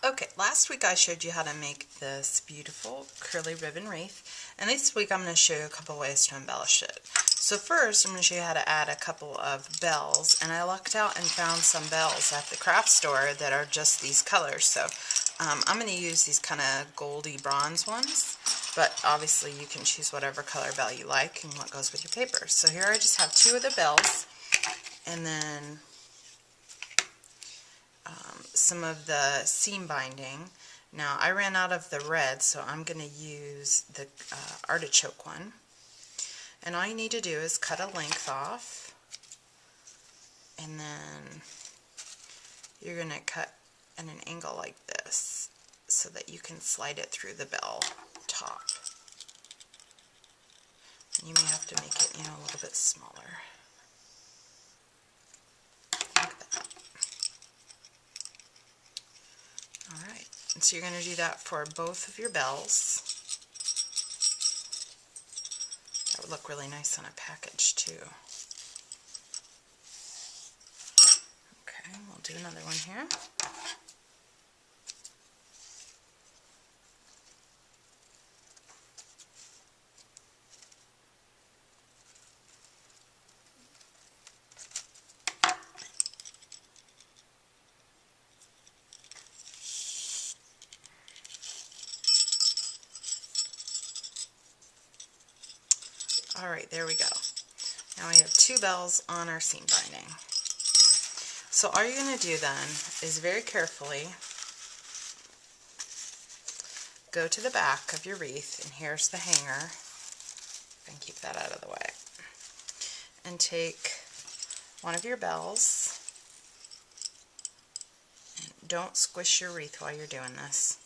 Okay, last week I showed you how to make this beautiful curly ribbon wreath, and this week I'm going to show you a couple ways to embellish it. So first I'm going to show you how to add a couple of bells, and I lucked out and found some bells at the craft store that are just these colors. So I'm going to use these kind of goldy bronze ones, but obviously you can choose whatever color bell you like and what goes with your paper. So here I just have two of the bells, and then some of the seam binding. Now I ran out of the red, so I'm going to use the artichoke one. And all you need to do is cut a length off, and then you're going to cut at an angle like this so that you can slide it through the bell top. You may have to make it, a little bit smaller. Like that. Alright, and so you're going to do that for both of your bells. That would look really nice on a package too. Okay, we'll do another one here. Alright, there we go. Now we have two bells on our seam binding. So all you're going to do then is very carefully go to the back of your wreath, and here's the hanger, and keep that out of the way, and take one of your bells, and don't squish your wreath while you're doing this,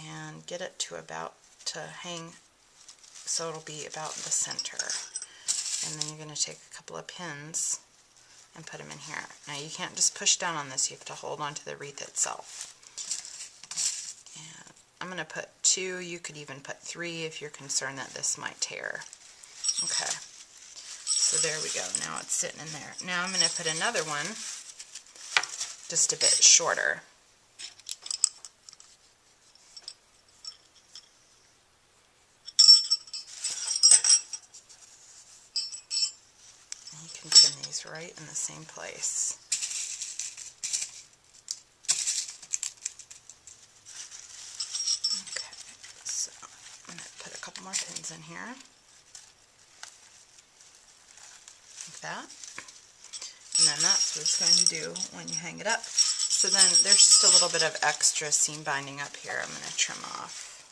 and get it to hang so it'll be about the center. And then you're going to take a couple of pins and put them in here. Now you can't just push down on this, you have to hold onto the wreath itself. And I'm going to put 2, you could even put 3 if you're concerned that this might tear. Okay, so there we go, now it's sitting in there. Now I'm going to put another one just a bit shorter. You can pin these right in the same place. Okay, so I'm going to put a couple more pins in here, like that. And then that's what it's going to do when you hang it up. So then there's just a little bit of extra seam binding up here I'm going to trim off.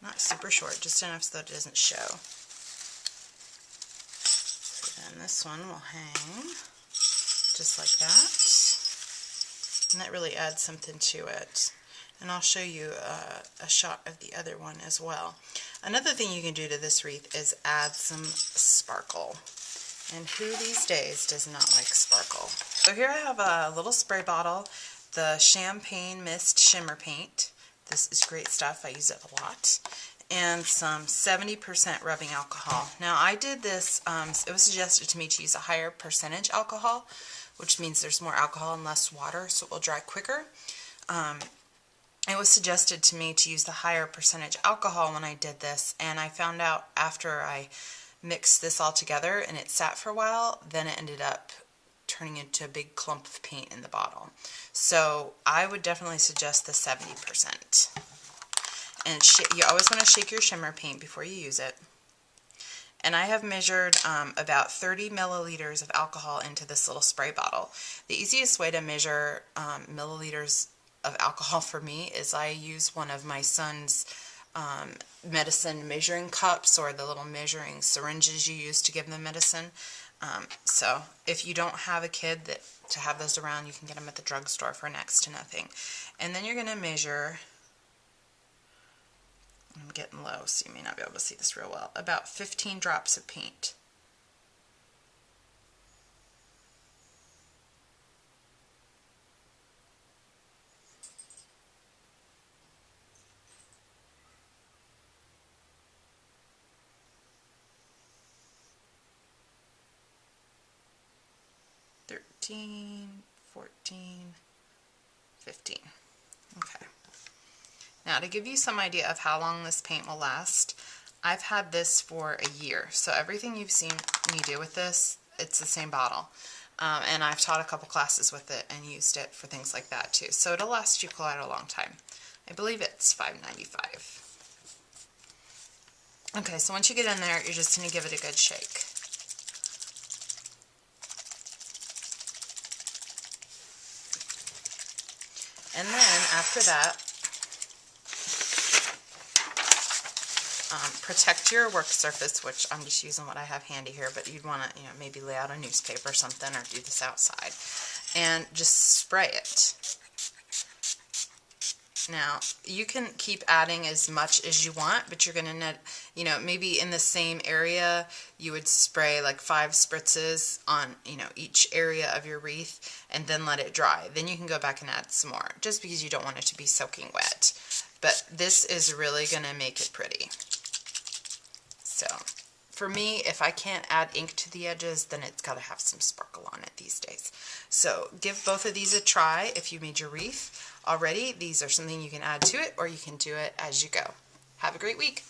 Not super short, just enough so that it doesn't show. And this one will hang just like that, and that really adds something to it. And I'll show you a shot of the other one as well. Another thing you can do to this wreath is add some sparkle. And who these days does not like sparkle? So here I have a little spray bottle, the Champagne Mist Shimmer Paint. This is great stuff, I use it a lot. And some 70% rubbing alcohol. Now I did this, it was suggested to me to use a higher percentage alcohol, which means there's more alcohol and less water, so it will dry quicker. It was suggested to me to use the higher percentage alcohol when I did this, and I found out after I mixed this all together and it sat for a while, then it ended up turning into a big clump of paint in the bottle. So I would definitely suggest the 70%. And you always want to shake your shimmer paint before you use it. And I have measured about 30 milliliters of alcohol into this little spray bottle. The easiest way to measure milliliters of alcohol for me is I use one of my son's medicine measuring cups, or the little measuring syringes you use to give them medicine. So if you don't have a kid to have those around, you can get them at the drugstore for next to nothing. And then you're going to measure, I'm getting low so you may not be able to see this real well, about 15 drops of paint. $13, $14, 15. Okay. Now to give you some idea of how long this paint will last, I've had this for a year. So everything you've seen me do with this, it's the same bottle. And I've taught a couple classes with it and used it for things like that too. So it'll last you quite a long time. I believe it's $5.95. Okay, so once you get in there, you're just going to give it a good shake. And then after that, protect your work surface, which I'm just using what I have handy here, but you'd want to, maybe lay out a newspaper or something, or do this outside, and just spray it. Now, you can keep adding as much as you want, but you're going to, maybe in the same area, you would spray like 5 spritzes on, each area of your wreath, and then let it dry. Then you can go back and add some more, just because you don't want it to be soaking wet. But this is really going to make it pretty. So, for me, if I can't add ink to the edges, then it's got to have some sparkle on it these days. So, give both of these a try if you made your wreath already. These are something you can add to it, or you can do it as you go. Have a great week.